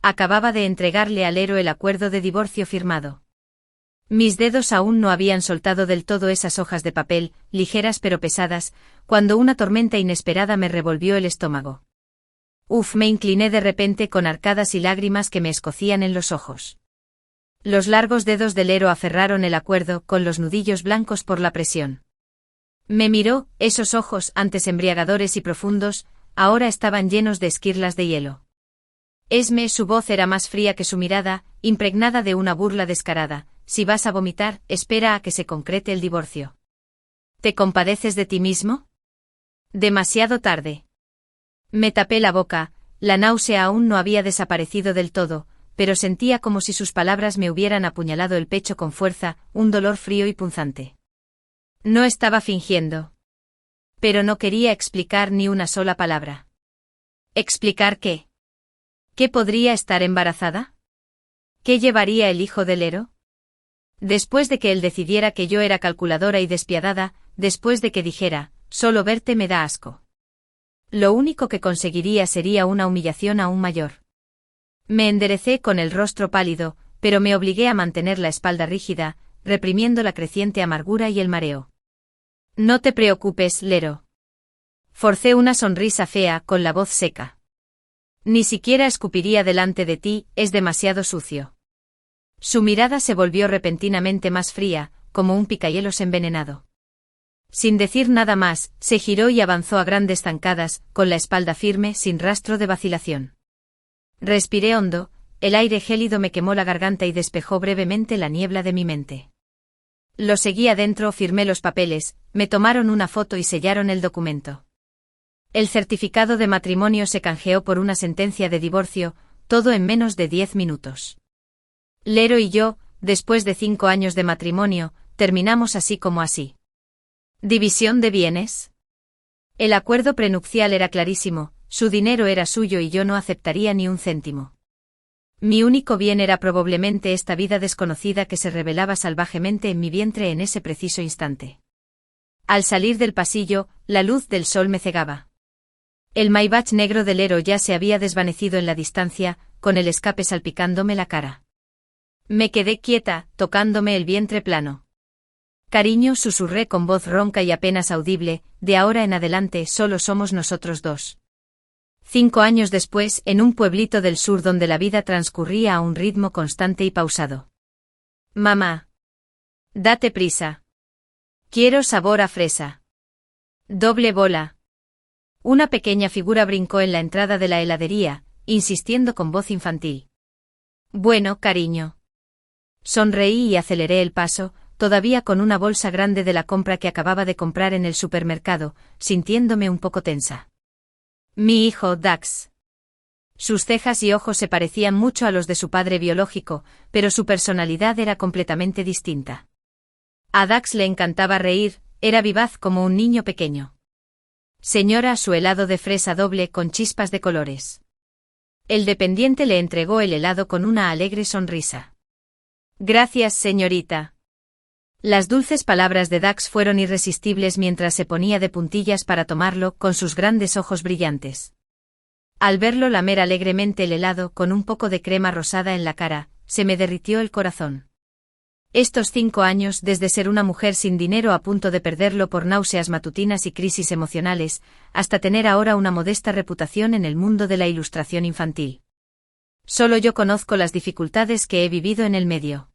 Acababa de entregarle a Lero el acuerdo de divorcio firmado. Mis dedos aún no habían soltado del todo esas hojas de papel, ligeras pero pesadas, cuando una tormenta inesperada me revolvió el estómago. Me incliné de repente con arcadas y lágrimas que me escocían en los ojos. Los largos dedos de Lero aferraron el acuerdo con los nudillos blancos por la presión. Me miró, esos ojos, antes embriagadores y profundos, ahora estaban llenos de esquirlas de hielo. Su voz era más fría que su mirada, impregnada de una burla descarada. Si vas a vomitar, espera a que se concrete el divorcio. ¿Te compadeces de ti mismo? Demasiado tarde. Me tapé la boca, la náusea aún no había desaparecido del todo, pero sentía como si sus palabras me hubieran apuñalado el pecho con fuerza, un dolor frío y punzante. No estaba fingiendo. Pero no quería explicar ni una sola palabra. ¿Explicar qué? ¿Qué podría estar embarazada? ¿Qué llevaría el hijo de Lero? Después de que él decidiera que yo era calculadora y despiadada, después de que dijera, solo verte me da asco. Lo único que conseguiría sería una humillación aún mayor. Me enderecé con el rostro pálido, pero me obligué a mantener la espalda rígida, reprimiendo la creciente amargura y el mareo. No te preocupes, Lero. Forcé una sonrisa fea con la voz seca. Ni siquiera escupiría delante de ti, es demasiado sucio. Su mirada se volvió repentinamente más fría, como un picahielos envenenado. Sin decir nada más, se giró y avanzó a grandes zancadas, con la espalda firme, sin rastro de vacilación. Respiré hondo, el aire gélido me quemó la garganta y despejó brevemente la niebla de mi mente. Lo seguí adentro, firmé los papeles, me tomaron una foto y sellaron el documento. El certificado de matrimonio se canjeó por una sentencia de divorcio, todo en menos de 10 minutos. Lero y yo, después de 5 años de matrimonio, terminamos así como así. ¿División de bienes? El acuerdo prenupcial era clarísimo, su dinero era suyo y yo no aceptaría ni un céntimo. Mi único bien era probablemente esta vida desconocida que se revelaba salvajemente en mi vientre en ese preciso instante. Al salir del pasillo, la luz del sol me cegaba. El Maybach negro de Lero ya se había desvanecido en la distancia, con el escape salpicándome la cara. Me quedé quieta, tocándome el vientre plano. Cariño, susurré con voz ronca y apenas audible, de ahora en adelante solo somos nosotros dos. 5 años después, en un pueblito del sur donde la vida transcurría a un ritmo constante y pausado. Mamá. Date prisa. Quiero sabor a fresa. Doble bola. Una pequeña figura brincó en la entrada de la heladería, insistiendo con voz infantil. Bueno, cariño. Sonreí y aceleré el paso, todavía con una bolsa grande de la compra que acababa de comprar en el supermercado, sintiéndome un poco tensa. Mi hijo, Dax. Sus cejas y ojos se parecían mucho a los de su padre biológico, pero su personalidad era completamente distinta. A Dax le encantaba reír, era vivaz como un niño pequeño. Señora, su helado de fresa doble con chispas de colores. El dependiente le entregó el helado con una alegre sonrisa. Gracias, señorita. Las dulces palabras de Dax fueron irresistibles mientras se ponía de puntillas para tomarlo con sus grandes ojos brillantes. Al verlo lamer alegremente el helado con un poco de crema rosada en la cara, se me derritió el corazón. Estos 5 años, desde ser una mujer sin dinero a punto de perderlo por náuseas matutinas y crisis emocionales, hasta tener ahora una modesta reputación en el mundo de la ilustración infantil. Solo yo conozco las dificultades que he vivido en el medio.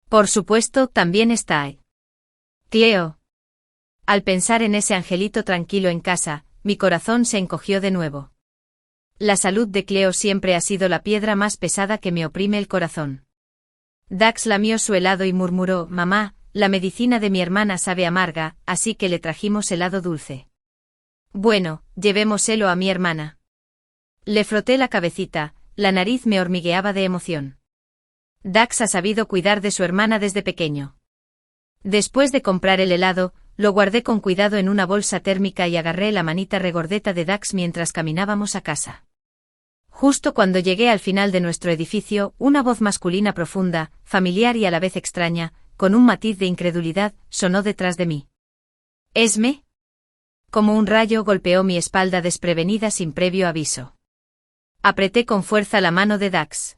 Por supuesto, también está Cleo. Al pensar en ese angelito tranquilo en casa, mi corazón se encogió de nuevo. La salud de Cleo siempre ha sido la piedra más pesada que me oprime el corazón. Dax lamió su helado y murmuró, mamá, la medicina de mi hermana sabe amarga, así que le trajimos helado dulce. Bueno, llevémoselo a mi hermana. Le froté la cabecita, la nariz me hormigueaba de emoción. Dax ha sabido cuidar de su hermana desde pequeño. Después de comprar el helado, lo guardé con cuidado en una bolsa térmica y agarré la manita regordeta de Dax mientras caminábamos a casa. Justo cuando llegué al final de nuestro edificio, una voz masculina profunda, familiar y a la vez extraña, con un matiz de incredulidad, sonó detrás de mí. ¿Esme? Como un rayo golpeó mi espalda desprevenida sin previo aviso. Apreté con fuerza la mano de Dax.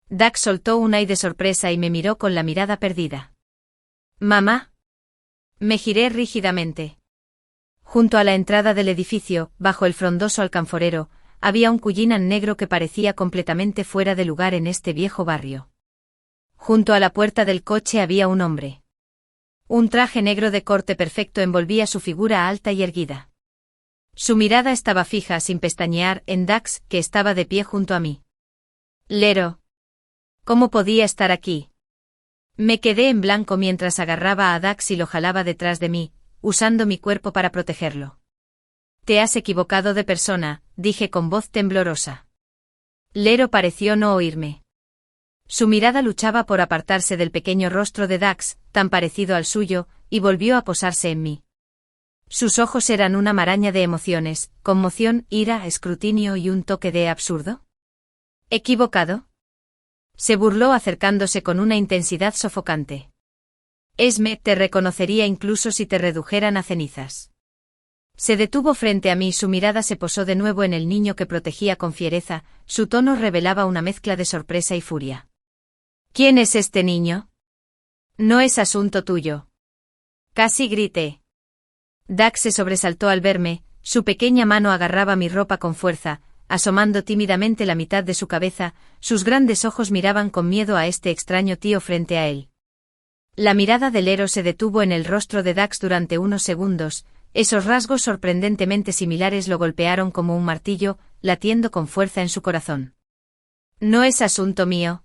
Dax soltó un ay de sorpresa y me miró con la mirada perdida. «¿Mamá?» Me giré rígidamente. Junto a la entrada del edificio, bajo el frondoso alcanforero, había un Cullinan negro que parecía completamente fuera de lugar en este viejo barrio. Junto a la puerta del coche había un hombre. Un traje negro de corte perfecto envolvía su figura alta y erguida. Su mirada estaba fija sin pestañear en Dax, que estaba de pie junto a mí. «Lero. ¿Cómo podía estar aquí?» Me quedé en blanco mientras agarraba a Dax y lo jalaba detrás de mí, usando mi cuerpo para protegerlo. «Te has equivocado de persona», dije con voz temblorosa. Lero pareció no oírme. Su mirada luchaba por apartarse del pequeño rostro de Dax, tan parecido al suyo, y volvió a posarse en mí. Sus ojos eran una maraña de emociones, conmoción, ira, escrutinio y un toque de absurdo. ¿Equivocado? Se burló acercándose con una intensidad sofocante. Esme, te reconocería incluso si te redujeran a cenizas. Se detuvo frente a mí y su mirada se posó de nuevo en el niño que protegía con fiereza, su tono revelaba una mezcla de sorpresa y furia. ¿Quién es este niño? No es asunto tuyo. Casi grité. Dax se sobresaltó al verme, su pequeña mano agarraba mi ropa con fuerza, asomando tímidamente la mitad de su cabeza, sus grandes ojos miraban con miedo a este extraño tío frente a él. La mirada del Lero se detuvo en el rostro de Dax durante unos segundos, esos rasgos sorprendentemente similares lo golpearon como un martillo, latiendo con fuerza en su corazón. No es asunto mío.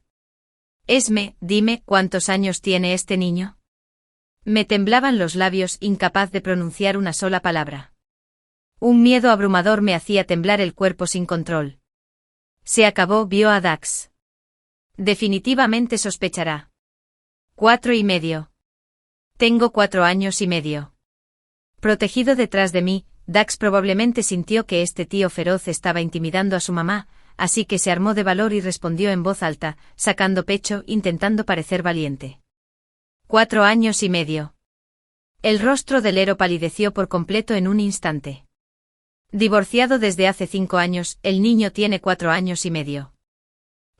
Esme, dime, ¿cuántos años tiene este niño? Me temblaban los labios, incapaz de pronunciar una sola palabra. Un miedo abrumador me hacía temblar el cuerpo sin control. Se acabó, vio a Dax. Definitivamente sospechará. 4 y medio. Tengo 4 años y medio. Protegido detrás de mí, Dax probablemente sintió que este tío feroz estaba intimidando a su mamá, así que se armó de valor y respondió en voz alta, sacando pecho, intentando parecer valiente. 4 años y medio. El rostro del Lero palideció por completo en un instante. Divorciado desde hace 5 años, el niño tiene 4 años y medio.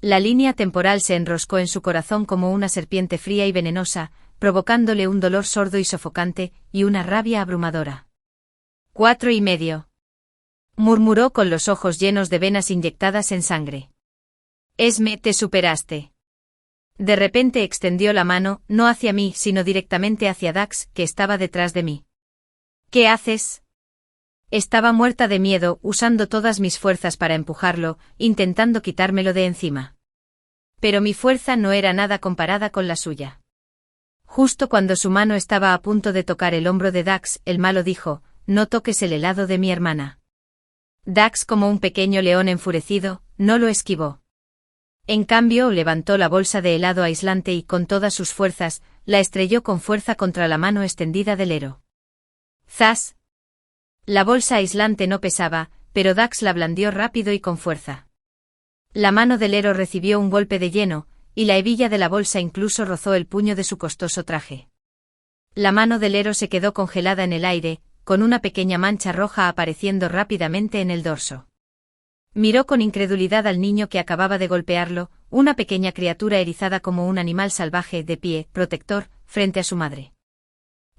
La línea temporal se enroscó en su corazón como una serpiente fría y venenosa, provocándole un dolor sordo y sofocante, y una rabia abrumadora. 4 y medio. Murmuró con los ojos llenos de venas inyectadas en sangre. Esme, te superaste. De repente extendió la mano, no hacia mí, sino directamente hacia Dax, que estaba detrás de mí. ¿Qué haces? Estaba muerta de miedo, usando todas mis fuerzas para empujarlo, intentando quitármelo de encima. Pero mi fuerza no era nada comparada con la suya. Justo cuando su mano estaba a punto de tocar el hombro de Dax, el malo dijo, «No toques el helado de mi hermana». Dax, como un pequeño león enfurecido, no lo esquivó. En cambio, levantó la bolsa de helado aislante y con todas sus fuerzas, la estrelló con fuerza contra la mano extendida del Lero. ¡Zas! La bolsa aislante no pesaba, pero Dax la blandió rápido y con fuerza. La mano del Lero recibió un golpe de lleno, y la hebilla de la bolsa incluso rozó el puño de su costoso traje. La mano del Lero se quedó congelada en el aire, con una pequeña mancha roja apareciendo rápidamente en el dorso. Miró con incredulidad al niño que acababa de golpearlo, una pequeña criatura erizada como un animal salvaje de pie, protector, frente a su madre.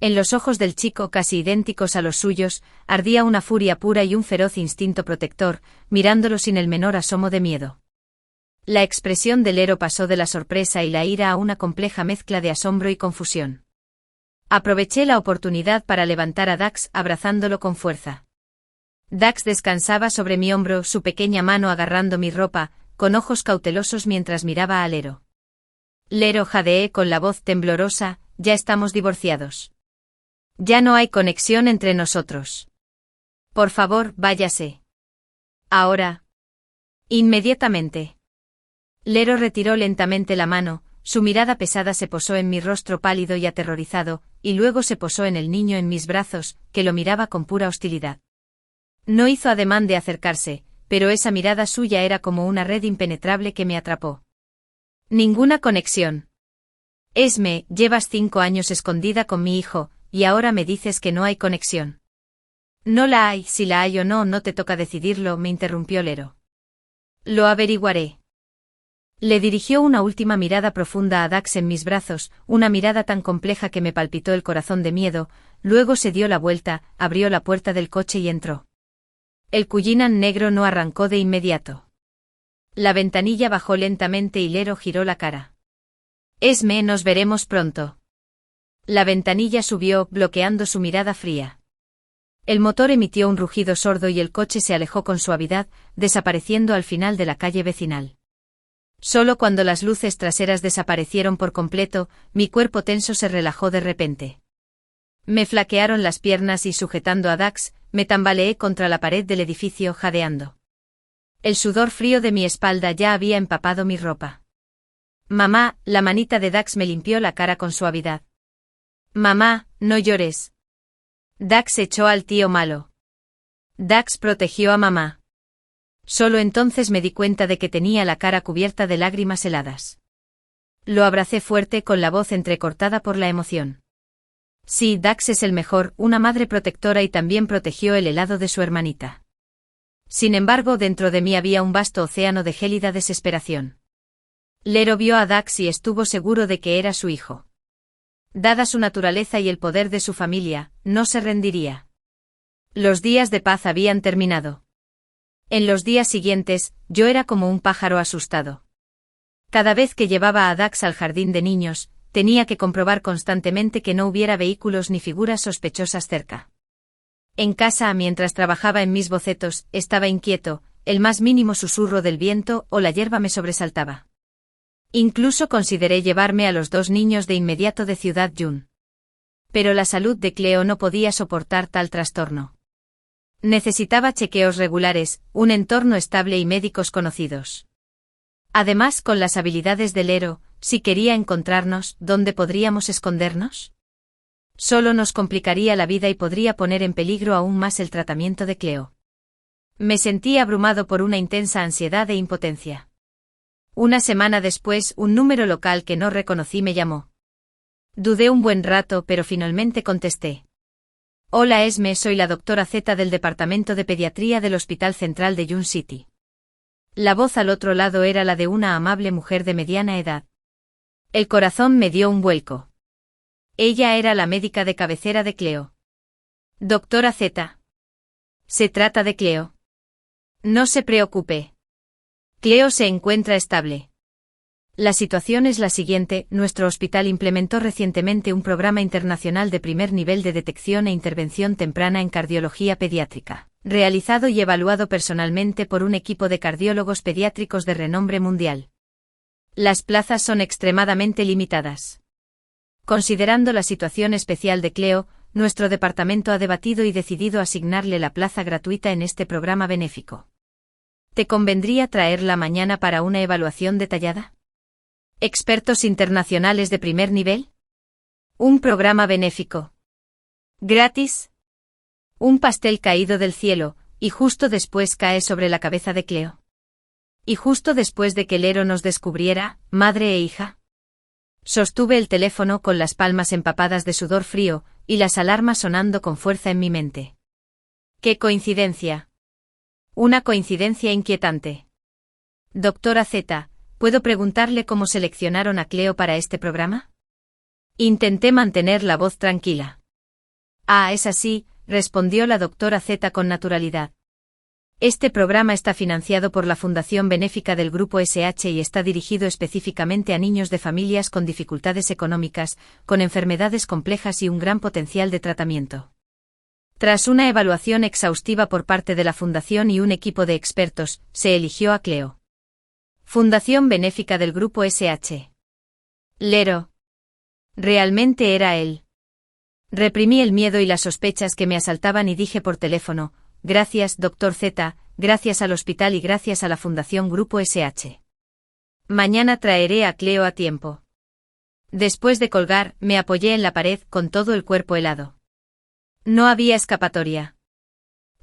En los ojos del chico, casi idénticos a los suyos, ardía una furia pura y un feroz instinto protector, mirándolo sin el menor asomo de miedo. La expresión del Lero pasó de la sorpresa y la ira a una compleja mezcla de asombro y confusión. Aproveché la oportunidad para levantar a Dax abrazándolo con fuerza. Dax descansaba sobre mi hombro, su pequeña mano agarrando mi ropa, con ojos cautelosos mientras miraba al Lero. Lero, jadeé con la voz temblorosa, ya estamos divorciados. Ya no hay conexión entre nosotros. Por favor, váyase. Ahora. Inmediatamente. Lero retiró lentamente la mano, su mirada pesada se posó en mi rostro pálido y aterrorizado, y luego se posó en el niño en mis brazos, que lo miraba con pura hostilidad. No hizo ademán de acercarse, pero esa mirada suya era como una red impenetrable que me atrapó. Ninguna conexión. Esme, llevas 5 años escondida con mi hijo, y ahora me dices que no hay conexión. No la hay, si la hay o no, no te toca decidirlo, me interrumpió Lero. Lo averiguaré. Le dirigió una última mirada profunda a Dax en mis brazos, una mirada tan compleja que me palpitó el corazón de miedo, luego se dio la vuelta, abrió la puerta del coche y entró. El Cullinan negro no arrancó de inmediato. La ventanilla bajó lentamente y Lero giró la cara. Esme, nos veremos pronto. La ventanilla subió, bloqueando su mirada fría. El motor emitió un rugido sordo y el coche se alejó con suavidad, desapareciendo al final de la calle vecinal. Solo cuando las luces traseras desaparecieron por completo, mi cuerpo tenso se relajó de repente. Me flaquearon las piernas y sujetando a Dax, me tambaleé contra la pared del edificio jadeando. El sudor frío de mi espalda ya había empapado mi ropa. Mamá, la manita de Dax me limpió la cara con suavidad. Mamá, no llores. Dax echó al tío malo. Dax protegió a mamá. Solo entonces me di cuenta de que tenía la cara cubierta de lágrimas heladas. Lo abracé fuerte con la voz entrecortada por la emoción. Sí, Dax es el mejor, una madre protectora y también protegió el helado de su hermanita. Sin embargo, dentro de mí había un vasto océano de gélida desesperación. Lero vio a Dax y estuvo seguro de que era su hijo. Dada su naturaleza y el poder de su familia, no se rendiría. Los días de paz habían terminado. En los días siguientes, yo era como un pájaro asustado. Cada vez que llevaba a Dax al jardín de niños, tenía que comprobar constantemente que no hubiera vehículos ni figuras sospechosas cerca. En casa, mientras trabajaba en mis bocetos, estaba inquieto, el más mínimo susurro del viento o la hierba me sobresaltaba. Incluso consideré llevarme a los dos niños de inmediato de Ciudad Yun. Pero la salud de Cleo no podía soportar tal trastorno. Necesitaba chequeos regulares, un entorno estable y médicos conocidos. Además, con las habilidades de Lero, si quería encontrarnos, ¿dónde podríamos escondernos? Solo nos complicaría la vida y podría poner en peligro aún más el tratamiento de Cleo. Me sentí abrumado por una intensa ansiedad e impotencia. Una semana después, un número local que no reconocí me llamó. Dudé un buen rato, pero finalmente contesté. Hola Esme, soy la doctora Z del Departamento de Pediatría del Hospital Central de Yun City. La voz al otro lado era la de una amable mujer de mediana edad. El corazón me dio un vuelco. Ella era la médica de cabecera de Cleo. Doctora Z. Se trata de Cleo. No se preocupe. Cleo se encuentra estable. La situación es la siguiente: nuestro hospital implementó recientemente un programa internacional de primer nivel de detección e intervención temprana en cardiología pediátrica, realizado y evaluado personalmente por un equipo de cardiólogos pediátricos de renombre mundial. Las plazas son extremadamente limitadas. Considerando la situación especial de Cleo, nuestro departamento ha debatido y decidido asignarle la plaza gratuita en este programa benéfico. ¿Te convendría traerla mañana para una evaluación detallada? ¿Expertos internacionales de primer nivel? ¿Un programa benéfico? ¿Gratis? Un pastel caído del cielo, y justo después cae sobre la cabeza de Cleo. Y justo después de que Lero nos descubriera, madre e hija. Sostuve el teléfono con las palmas empapadas de sudor frío, y las alarmas sonando con fuerza en mi mente. ¡Qué coincidencia! Una coincidencia inquietante. Doctora Z, ¿puedo preguntarle cómo seleccionaron a Cleo para este programa? Intenté mantener la voz tranquila. Ah, es así, respondió la doctora Z con naturalidad. Este programa está financiado por la Fundación Benéfica del Grupo SH y está dirigido específicamente a niños de familias con dificultades económicas, con enfermedades complejas y un gran potencial de tratamiento. Tras una evaluación exhaustiva por parte de la Fundación y un equipo de expertos, se eligió a Cleo. Fundación Benéfica del Grupo SH. Lero. Realmente era él. Reprimí el miedo y las sospechas que me asaltaban y dije por teléfono: gracias, Dr. Z, gracias al hospital y gracias a la Fundación Grupo SH. Mañana traeré a Cleo a tiempo. Después de colgar, me apoyé en la pared con todo el cuerpo helado. No había escapatoria.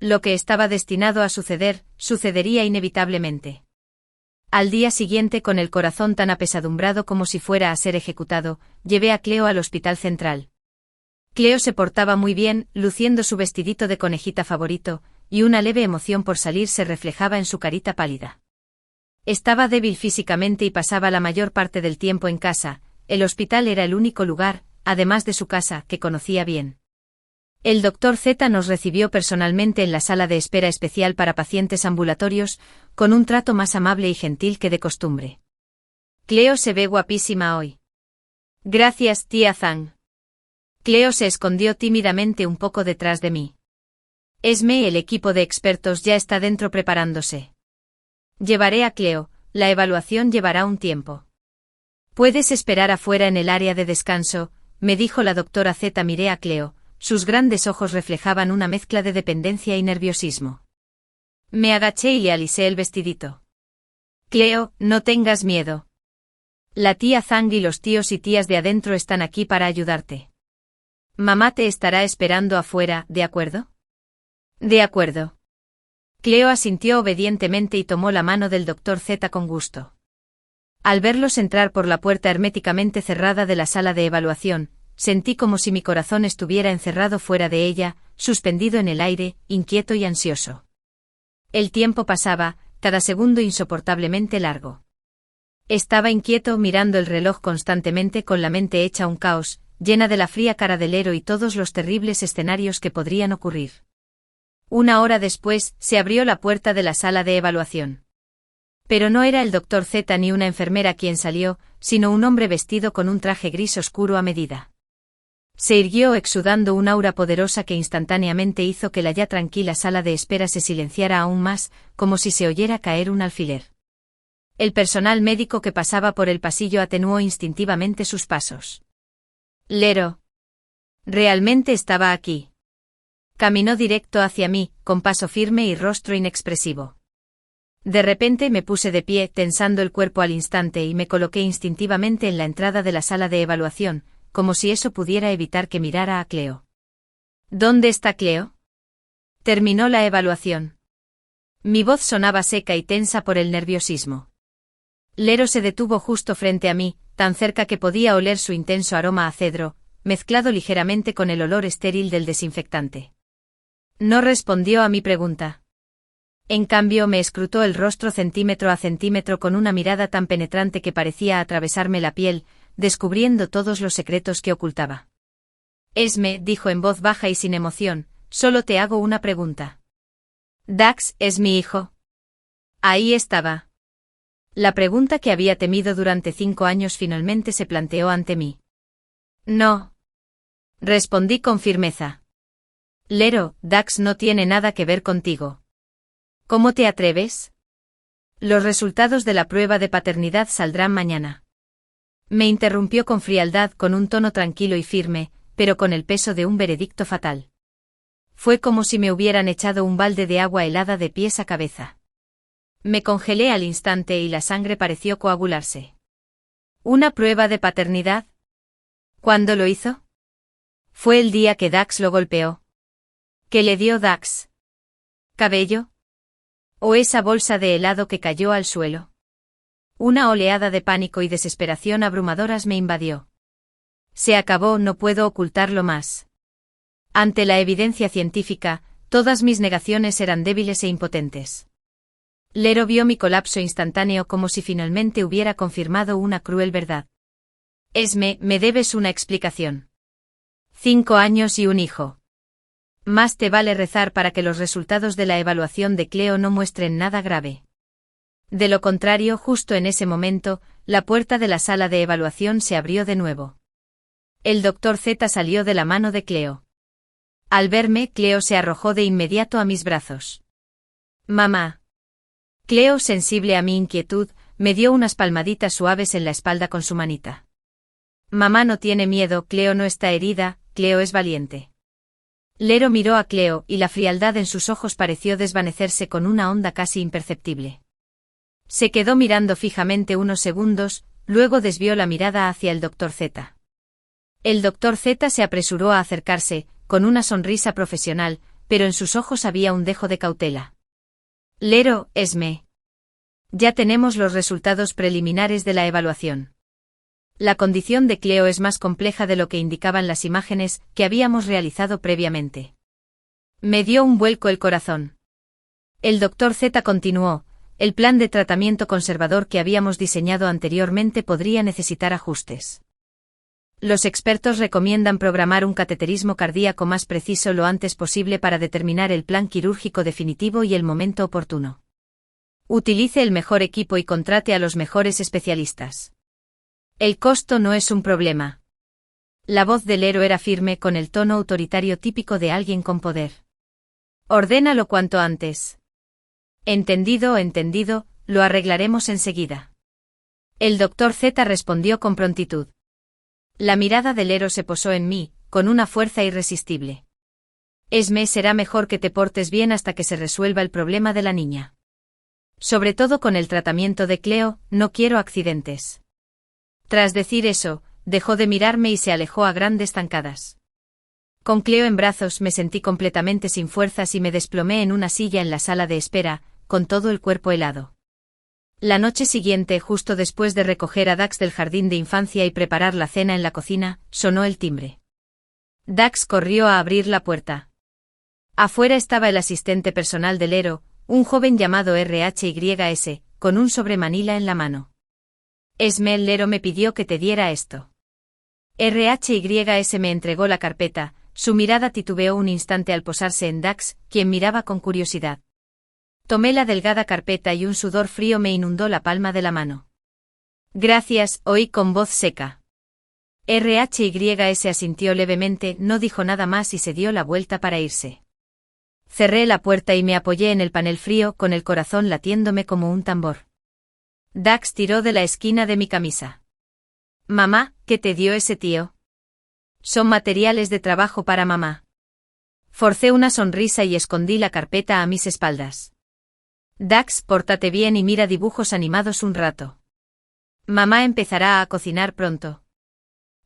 Lo que estaba destinado a suceder, sucedería inevitablemente. Al día siguiente, con el corazón tan apesadumbrado como si fuera a ser ejecutado, llevé a Cleo al hospital central. Cleo se portaba muy bien, luciendo su vestidito de conejita favorito, y una leve emoción por salir se reflejaba en su carita pálida. Estaba débil físicamente y pasaba la mayor parte del tiempo en casa. El hospital era el único lugar, además de su casa, que conocía bien. El Dr. Z nos recibió personalmente en la sala de espera especial para pacientes ambulatorios, con un trato más amable y gentil que de costumbre. Cleo se ve guapísima hoy. Gracias, tía Zhang. Cleo se escondió tímidamente un poco detrás de mí. Esme, el equipo de expertos ya está dentro preparándose. Llevaré a Cleo, la evaluación llevará un tiempo. Puedes esperar afuera en el área de descanso, me dijo la doctora Z. Miré a Cleo, sus grandes ojos reflejaban una mezcla de dependencia y nerviosismo. Me agaché y le alisé el vestidito. Cleo, no tengas miedo. La tía Zhang y los tíos y tías de adentro están aquí para ayudarte. Mamá te estará esperando afuera, ¿de acuerdo? De acuerdo. Cleo asintió obedientemente y tomó la mano del Dr. Z con gusto. Al verlos entrar por la puerta herméticamente cerrada de la sala de evaluación, sentí como si mi corazón estuviera encerrado fuera de ella, suspendido en el aire, inquieto y ansioso. El tiempo pasaba, cada segundo insoportablemente largo. Estaba inquieto mirando el reloj constantemente con la mente hecha un caos, llena de la fría cara del héroe y todos los terribles escenarios que podrían ocurrir. Una hora después, se abrió la puerta de la sala de evaluación. Pero no era el Dr. Z ni una enfermera quien salió, sino un hombre vestido con un traje gris oscuro a medida. Se irguió exudando un aura poderosa que instantáneamente hizo que la ya tranquila sala de espera se silenciara aún más, como si se oyera caer un alfiler. El personal médico que pasaba por el pasillo atenuó instintivamente sus pasos. Lero. Realmente estaba aquí. Caminó directo hacia mí, con paso firme y rostro inexpresivo. De repente me puse de pie, tensando el cuerpo al instante y me coloqué instintivamente en la entrada de la sala de evaluación, como si eso pudiera evitar que mirara a Cleo. ¿Dónde está Cleo? Terminó la evaluación. Mi voz sonaba seca y tensa por el nerviosismo. Lero se detuvo justo frente a mí, tan cerca que podía oler su intenso aroma a cedro, mezclado ligeramente con el olor estéril del desinfectante. No respondió a mi pregunta. En cambio me escrutó el rostro centímetro a centímetro con una mirada tan penetrante que parecía atravesarme la piel, descubriendo todos los secretos que ocultaba. Esme, dijo en voz baja y sin emoción, solo te hago una pregunta. ¿Dax es mi hijo? Ahí estaba. La pregunta que había temido durante 5 años finalmente se planteó ante mí. No. Respondí con firmeza. Lero, Dax no tiene nada que ver contigo. ¿Cómo te atreves? Los resultados de la prueba de paternidad saldrán mañana. Me interrumpió con frialdad, con un tono tranquilo y firme, pero con el peso de un veredicto fatal. Fue como si me hubieran echado un balde de agua helada de pies a cabeza. Me congelé al instante y la sangre pareció coagularse. ¿Una prueba de paternidad? ¿Cuándo lo hizo? Fue el día que Dax lo golpeó. ¿Qué le dio Dax? ¿Cabello? ¿O esa bolsa de helado que cayó al suelo? Una oleada de pánico y desesperación abrumadoras me invadió. Se acabó, no puedo ocultarlo más. Ante la evidencia científica, todas mis negaciones eran débiles e impotentes. Lero vio mi colapso instantáneo como si finalmente hubiera confirmado una cruel verdad. Esme, me debes una explicación. 5 años y un hijo. Más te vale rezar para que los resultados de la evaluación de Cleo no muestren nada grave. De lo contrario, justo en ese momento, la puerta de la sala de evaluación se abrió de nuevo. El Dr. Z salió de la mano de Cleo. Al verme, Cleo se arrojó de inmediato a mis brazos. Mamá. Cleo, sensible a mi inquietud, me dio unas palmaditas suaves en la espalda con su manita. Mamá no tiene miedo, Cleo no está herida, Cleo es valiente. Lero miró a Cleo y la frialdad en sus ojos pareció desvanecerse con una onda casi imperceptible. Se quedó mirando fijamente unos segundos, luego desvió la mirada hacia el Dr. Z. El Dr. Z se apresuró a acercarse, con una sonrisa profesional, pero en sus ojos había un dejo de cautela. Lero, Esme. Ya tenemos los resultados preliminares de la evaluación. La condición de Cleo es más compleja de lo que indicaban las imágenes que habíamos realizado previamente. Me dio un vuelco el corazón. El Dr. Z continuó, el plan de tratamiento conservador que habíamos diseñado anteriormente podría necesitar ajustes. Los expertos recomiendan programar un cateterismo cardíaco más preciso lo antes posible para determinar el plan quirúrgico definitivo y el momento oportuno. Utilice el mejor equipo y contrate a los mejores especialistas. El costo no es un problema. La voz de Lero era firme con el tono autoritario típico de alguien con poder. Ordénalo cuanto antes. Entendido, lo arreglaremos enseguida. El Dr. Z respondió con prontitud. La mirada de Lero se posó en mí, con una fuerza irresistible. Esme, será mejor que te portes bien hasta que se resuelva el problema de la niña. Sobre todo con el tratamiento de Cleo, no quiero accidentes. Tras decir eso, dejó de mirarme y se alejó a grandes zancadas. Con Cleo en brazos me sentí completamente sin fuerzas y me desplomé en una silla en la sala de espera, con todo el cuerpo helado. La noche siguiente, justo después de recoger a Dax del jardín de infancia y preparar la cena en la cocina, sonó el timbre. Dax corrió a abrir la puerta. Afuera estaba el asistente personal de Lero, un joven llamado RHYS, con un sobre Manila en la mano. Esme, Lero me pidió que te diera esto. RHYS me entregó la carpeta, su mirada titubeó un instante al posarse en Dax, quien miraba con curiosidad. Tomé la delgada carpeta y un sudor frío me inundó la palma de la mano. Gracias, oí con voz seca. RHYS asintió levemente, no dijo nada más y se dio la vuelta para irse. Cerré la puerta y me apoyé en el panel frío, con el corazón latiéndome como un tambor. Dax tiró de la esquina de mi camisa. Mamá, ¿qué te dio ese tío? Son materiales de trabajo para mamá. Forcé una sonrisa y escondí la carpeta a mis espaldas. Dax, pórtate bien y mira dibujos animados un rato. Mamá empezará a cocinar pronto.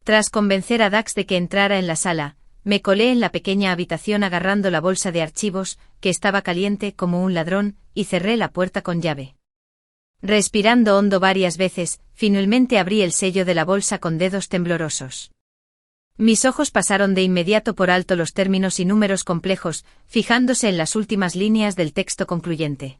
Tras convencer a Dax de que entrara en la sala, me colé en la pequeña habitación agarrando la bolsa de archivos, que estaba caliente como un ladrón, y cerré la puerta con llave. Respirando hondo varias veces, finalmente abrí el sello de la bolsa con dedos temblorosos. Mis ojos pasaron de inmediato por alto los términos y números complejos, fijándose en las últimas líneas del texto concluyente.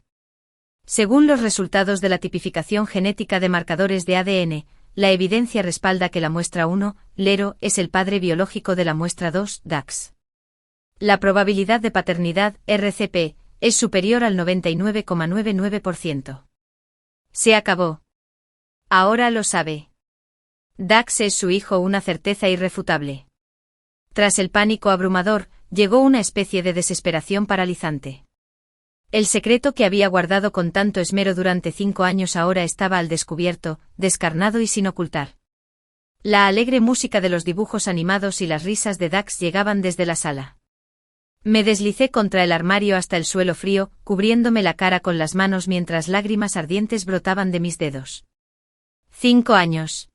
Según los resultados de la tipificación genética de marcadores de ADN, la evidencia respalda que la muestra 1, Lero, es el padre biológico de la muestra 2, Dax. La probabilidad de paternidad, RCP, es superior al 99,99%. Se acabó. Ahora lo sabe. Dax es su hijo, una certeza irrefutable. Tras el pánico abrumador, llegó una especie de desesperación paralizante. El secreto que había guardado con tanto esmero durante 5 años ahora estaba al descubierto, descarnado y sin ocultar. La alegre música de los dibujos animados y las risas de Dax llegaban desde la sala. Me deslicé contra el armario hasta el suelo frío, cubriéndome la cara con las manos mientras lágrimas ardientes brotaban de mis dedos. 5 años.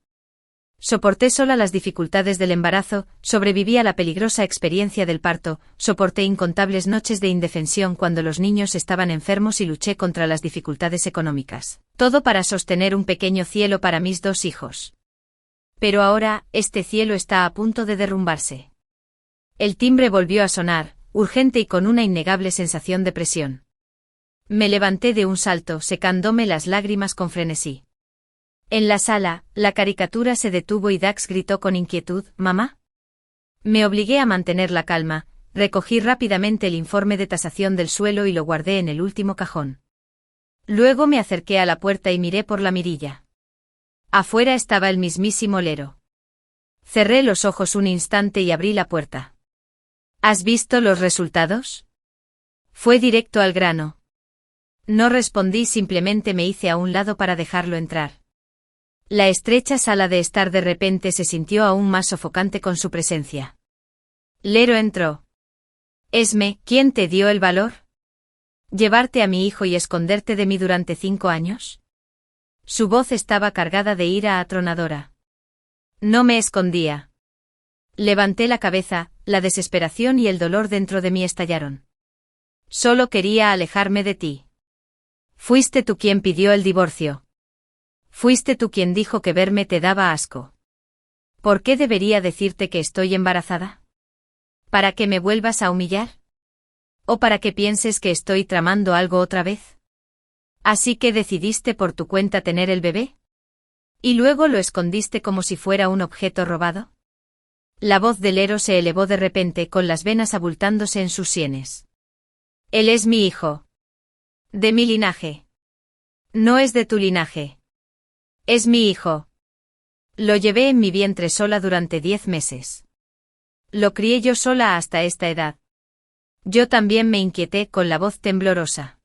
Soporté sola las dificultades del embarazo, sobreviví a la peligrosa experiencia del parto, soporté incontables noches de indefensión cuando los niños estaban enfermos y luché contra las dificultades económicas. Todo para sostener un pequeño cielo para mis 2 hijos. Pero ahora, este cielo está a punto de derrumbarse. El timbre volvió a sonar, urgente y con una innegable sensación de presión. Me levanté de un salto, secándome las lágrimas con frenesí. En la sala, la caricatura se detuvo y Dax gritó con inquietud, ¿mamá? Me obligué a mantener la calma, recogí rápidamente el informe de tasación del suelo y lo guardé en el último cajón. Luego me acerqué a la puerta y miré por la mirilla. Afuera estaba el mismísimo Lero. Cerré los ojos un instante y abrí la puerta. ¿Has visto los resultados? Fue directo al grano. No respondí, simplemente me hice a un lado para dejarlo entrar. La estrecha sala de estar de repente se sintió aún más sofocante con su presencia. Lero entró. Esme, ¿quién te dio el valor? ¿Llevarte a mi hijo y esconderte de mí durante 5 años? Su voz estaba cargada de ira atronadora. No me escondía. Levanté la cabeza, la desesperación y el dolor dentro de mí estallaron. Solo quería alejarme de ti. Fuiste tú quien pidió el divorcio. Fuiste tú quien dijo que verme te daba asco. ¿Por qué debería decirte que estoy embarazada? ¿Para que me vuelvas a humillar? ¿O para que pienses que estoy tramando algo otra vez? Así que decidiste por tu cuenta tener el bebé. ¿Y luego lo escondiste como si fuera un objeto robado? La voz de Lero se elevó de repente con las venas abultándose en sus sienes. Él es mi hijo. De mi linaje. No es de tu linaje. Es mi hijo. Lo llevé en mi vientre sola durante 10 meses. Lo crié yo sola hasta esta edad. Yo también me inquieté con la voz temblorosa.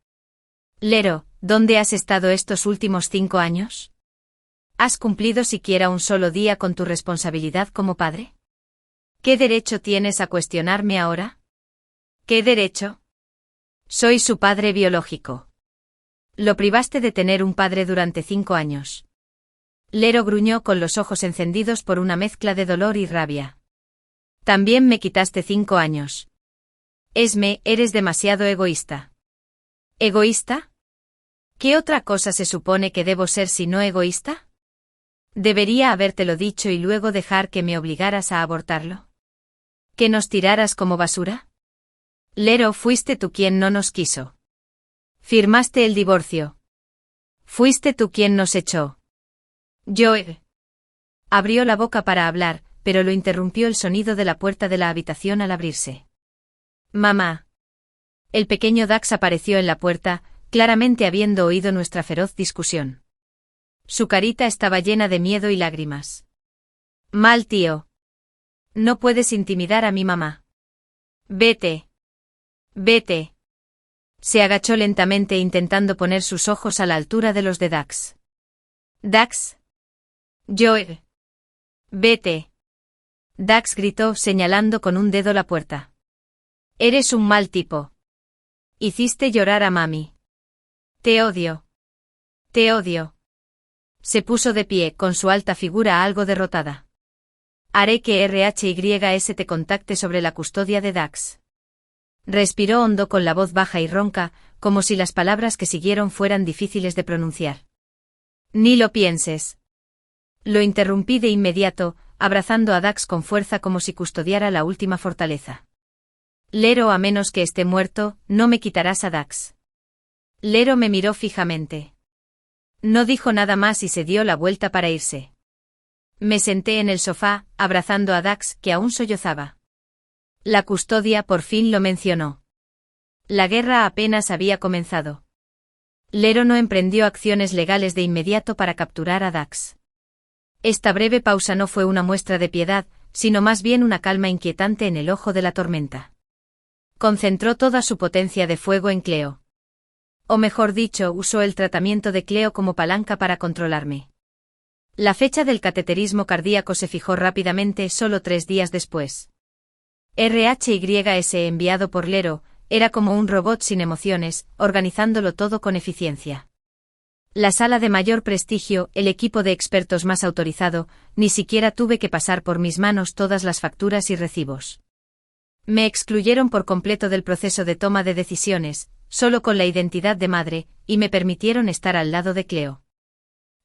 Lero, ¿dónde has estado estos últimos 5 años? ¿Has cumplido siquiera un solo día con tu responsabilidad como padre? ¿Qué derecho tienes a cuestionarme ahora? ¿Qué derecho? Soy su padre biológico. Lo privaste de tener un padre durante 5 años. Lero gruñó con los ojos encendidos por una mezcla de dolor y rabia. También me quitaste 5 años. Esme, eres demasiado egoísta. ¿Egoísta? ¿Qué otra cosa se supone que debo ser si no egoísta? ¿Debería habértelo dicho y luego dejar que me obligaras a abortarlo? ¿Que nos tiraras como basura? Lero, fuiste tú quien no nos quiso. Firmaste el divorcio. Fuiste tú quien nos echó. Yo. Abrió la boca para hablar, pero lo interrumpió el sonido de la puerta de la habitación al abrirse. Mamá. El pequeño Dax apareció en la puerta, claramente habiendo oído nuestra feroz discusión. Su carita estaba llena de miedo y lágrimas. Mal tío. No puedes intimidar a mi mamá. Vete. Vete. Se agachó lentamente intentando poner sus ojos a la altura de los de Dax. Dax. Joe. Vete. Dax gritó señalando con un dedo la puerta. Eres un mal tipo. Hiciste llorar a mami. Te odio. Te odio. Se puso de pie con su alta figura algo derrotada. Haré que RHYS te contacte sobre la custodia de Dax. Respiró hondo con la voz baja y ronca, como si las palabras que siguieron fueran difíciles de pronunciar. Ni lo pienses. Lo interrumpí de inmediato, abrazando a Dax con fuerza como si custodiara la última fortaleza. Lero, a menos que esté muerto, no me quitarás a Dax. Lero me miró fijamente. No dijo nada más y se dio la vuelta para irse. Me senté en el sofá, abrazando a Dax, que aún sollozaba. La custodia por fin lo mencionó. La guerra apenas había comenzado. Lero no emprendió acciones legales de inmediato para capturar a Dax. Esta breve pausa no fue una muestra de piedad, sino más bien una calma inquietante en el ojo de la tormenta. Concentró toda su potencia de fuego en Cleo. O mejor dicho, usó el tratamiento de Cleo como palanca para controlarme. La fecha del cateterismo cardíaco se fijó rápidamente solo 3 días después. RHYS enviado por Lero, era como un robot sin emociones, organizándolo todo con eficiencia. La sala de mayor prestigio, el equipo de expertos más autorizado, ni siquiera tuve que pasar por mis manos todas las facturas y recibos. Me excluyeron por completo del proceso de toma de decisiones, solo con la identidad de madre, y me permitieron estar al lado de Cleo.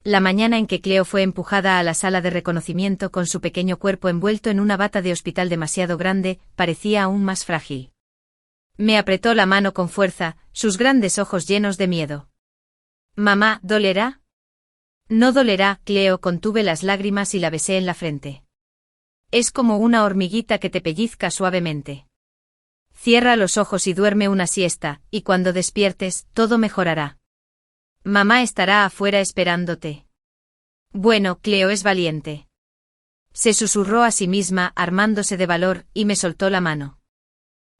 La mañana en que Cleo fue empujada a la sala de reconocimiento con su pequeño cuerpo envuelto en una bata de hospital demasiado grande, parecía aún más frágil. Me apretó la mano con fuerza, sus grandes ojos llenos de miedo. «Mamá, ¿dolerá?» «No dolerá», Cleo, contuve las lágrimas y la besé en la frente. «Es como una hormiguita que te pellizca suavemente. Cierra los ojos y duerme una siesta, y cuando despiertes, todo mejorará. Mamá estará afuera esperándote». «Bueno, Cleo es valiente». Se susurró a sí misma, armándose de valor, y me soltó la mano.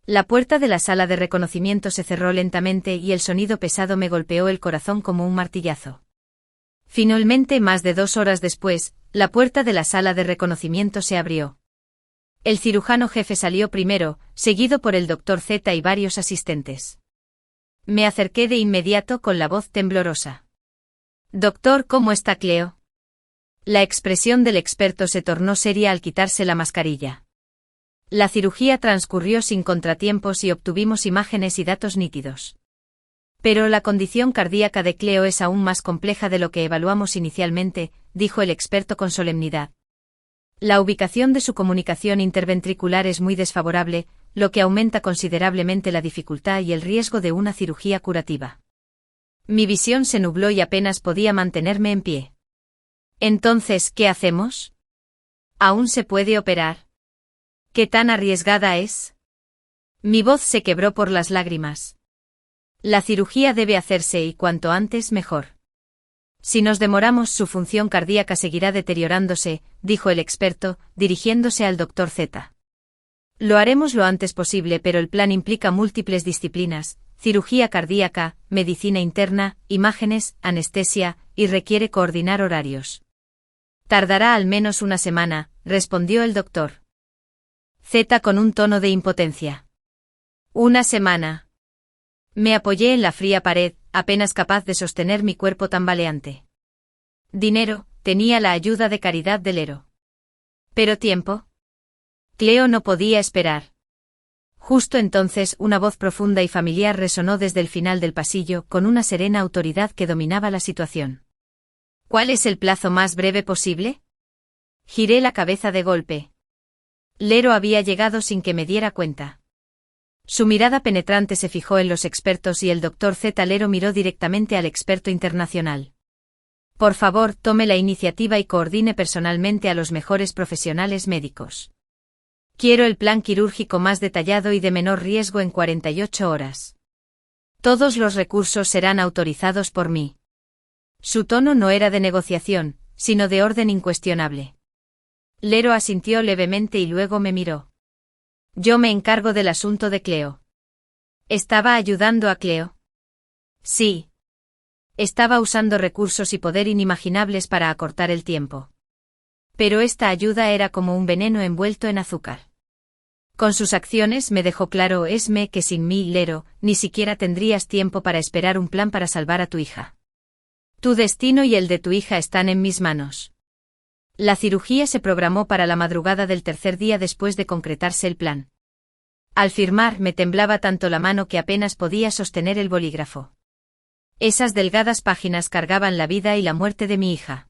La puerta de la sala de reconocimiento se cerró lentamente y el sonido pesado me golpeó el corazón como un martillazo. Finalmente, más de 2 horas después, la puerta de la sala de reconocimiento se abrió. El cirujano jefe salió primero, seguido por el Dr. Z y varios asistentes. Me acerqué de inmediato con la voz temblorosa. «Doctor, ¿cómo está Cleo?» La expresión del experto se tornó seria al quitarse la mascarilla. La cirugía transcurrió sin contratiempos y obtuvimos imágenes y datos nítidos. Pero la condición cardíaca de Cleo es aún más compleja de lo que evaluamos inicialmente, dijo el experto con solemnidad. La ubicación de su comunicación interventricular es muy desfavorable, lo que aumenta considerablemente la dificultad y el riesgo de una cirugía curativa. Mi visión se nubló y apenas podía mantenerme en pie. Entonces, ¿qué hacemos? ¿Aún se puede operar? ¿Qué tan arriesgada es? Mi voz se quebró por las lágrimas. La cirugía debe hacerse y cuanto antes mejor. Si nos demoramos, su función cardíaca seguirá deteriorándose, dijo el experto, dirigiéndose al Dr. Z. Lo haremos lo antes posible, pero el plan implica múltiples disciplinas: cirugía cardíaca, medicina interna, imágenes, anestesia, y requiere coordinar horarios. Tardará al menos una semana, respondió el doctor Z con un tono de impotencia. Una semana. Me apoyé en la fría pared, apenas capaz de sostener mi cuerpo tambaleante. Dinero, tenía la ayuda de caridad del Lero. ¿Pero tiempo? Cleo no podía esperar. Justo entonces una voz profunda y familiar resonó desde el final del pasillo, con una serena autoridad que dominaba la situación. ¿Cuál es el plazo más breve posible? Giré la cabeza de golpe. Lero había llegado sin que me diera cuenta. Su mirada penetrante se fijó en los expertos y el Dr. Z. Lero miró directamente al experto internacional. Por favor, tome la iniciativa y coordine personalmente a los mejores profesionales médicos. Quiero el plan quirúrgico más detallado y de menor riesgo en 48 horas. Todos los recursos serán autorizados por mí. Su tono no era de negociación, sino de orden incuestionable. Lero asintió levemente y luego me miró. Yo me encargo del asunto de Cleo. ¿Estaba ayudando a Cleo? Sí. Estaba usando recursos y poder inimaginables para acortar el tiempo. Pero esta ayuda era como un veneno envuelto en azúcar. Con sus acciones me dejó claro Esme que sin mí, Lero, ni siquiera tendrías tiempo para esperar un plan para salvar a tu hija. Tu destino y el de tu hija están en mis manos. La cirugía se programó para la madrugada del tercer día después de concretarse el plan. Al firmar me temblaba tanto la mano que apenas podía sostener el bolígrafo. Esas delgadas páginas cargaban la vida y la muerte de mi hija.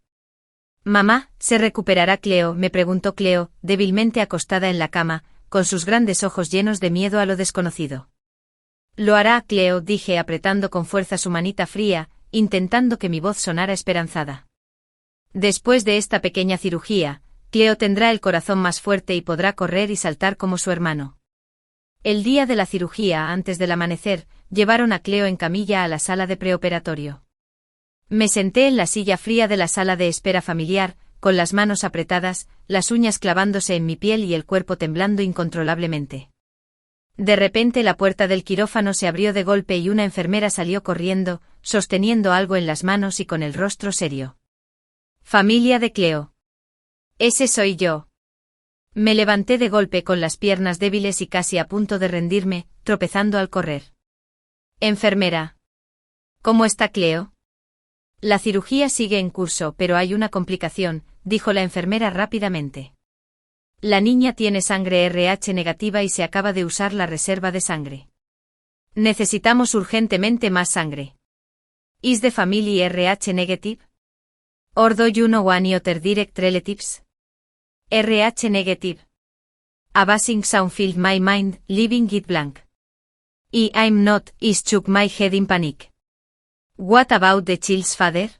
Mamá, ¿se recuperará Cleo?, me preguntó Cleo, débilmente acostada en la cama, con sus grandes ojos llenos de miedo a lo desconocido. Lo hará, Cleo, dije apretando con fuerza su manita fría, intentando que mi voz sonara esperanzada. Después de esta pequeña cirugía, Cleo tendrá el corazón más fuerte y podrá correr y saltar como su hermano. El día de la cirugía, antes del amanecer, llevaron a Cleo en camilla a la sala de preoperatorio. Me senté en la silla fría de la sala de espera familiar, con las manos apretadas, las uñas clavándose en mi piel y el cuerpo temblando incontrolablemente. De repente la puerta del quirófano se abrió de golpe y una enfermera salió corriendo, sosteniendo algo en las manos y con el rostro serio. Familia de Cleo. Ese soy yo. Me levanté de golpe con las piernas débiles y casi a punto de rendirme, tropezando al correr. Enfermera. ¿Cómo está Cleo? La cirugía sigue en curso, pero hay una complicación, dijo la enfermera rápidamente. La niña tiene sangre RH negativa y se acaba de usar la reserva de sangre. Necesitamos urgentemente más sangre. ¿Is the family RH negative? Or do you know any other direct relatives? RH negative. A basing sound filled my mind, leaving it blank. I'm not, is shook my head in panic. What about the child's father?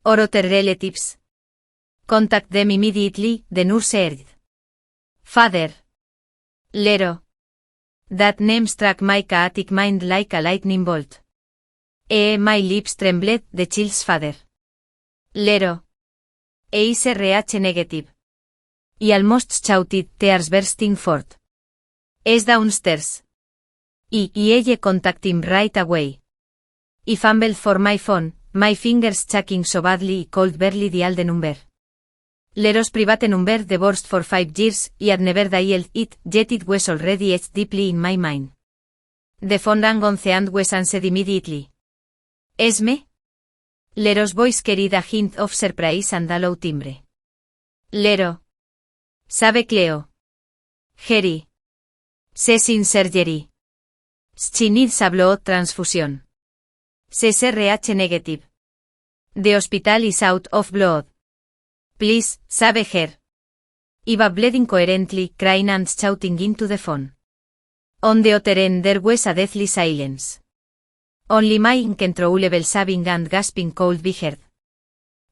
Or other relatives? Contact them immediately, the nurse urged. Father. Lero. That name struck my chaotic mind like a lightning bolt. My lips trembled, the child's father. Lero. Is RH negative. I almost shouted, tears bursting forth. Es downstairs. I contact him right away. I fumbled for my phone, my fingers shaking so badly I could barely dial the number. Lero's private number divorced for 5 years, I had never dialed it, yet it was already etched deeply in my mind. The phone rang once and was answered immediately. Esme? Lero's voice carried a hint of surprise and a low timbre. Lero. ¿Sabe Cleo? Jerry. She's in surgery. She needs a blood transfusion. She's RH negative. The hospital is out of blood. Please, save her. Iba bleeding coherently, crying and shouting into the phone. On the other end there was a deathly silence. Only my controllable saving and gasping could be heard.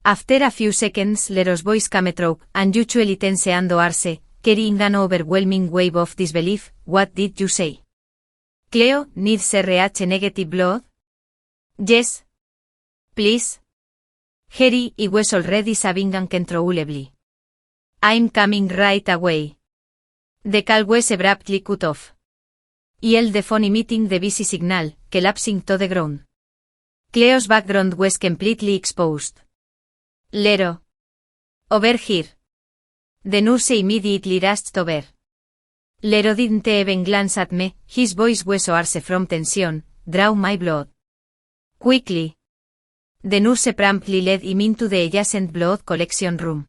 After a few seconds Lero's voice came through, and usually tense and hoarse, carrying an overwhelming wave of disbelief. What did you say? Cleo, needs RH negative blood? Yes. Please. Harry, I was already saving uncontrollably. I'm coming right away. The call was abruptly cut off. Y the phone emitting the busy signal, collapsing to the ground. Cleo's background was completely exposed. Lero. Over here. The nurse immediately rushed over. Lero didn't even glance at me, his voice was hoarse from tension. Draw my blood. Quickly. The nurse promptly led him into the adjacent blood collection room.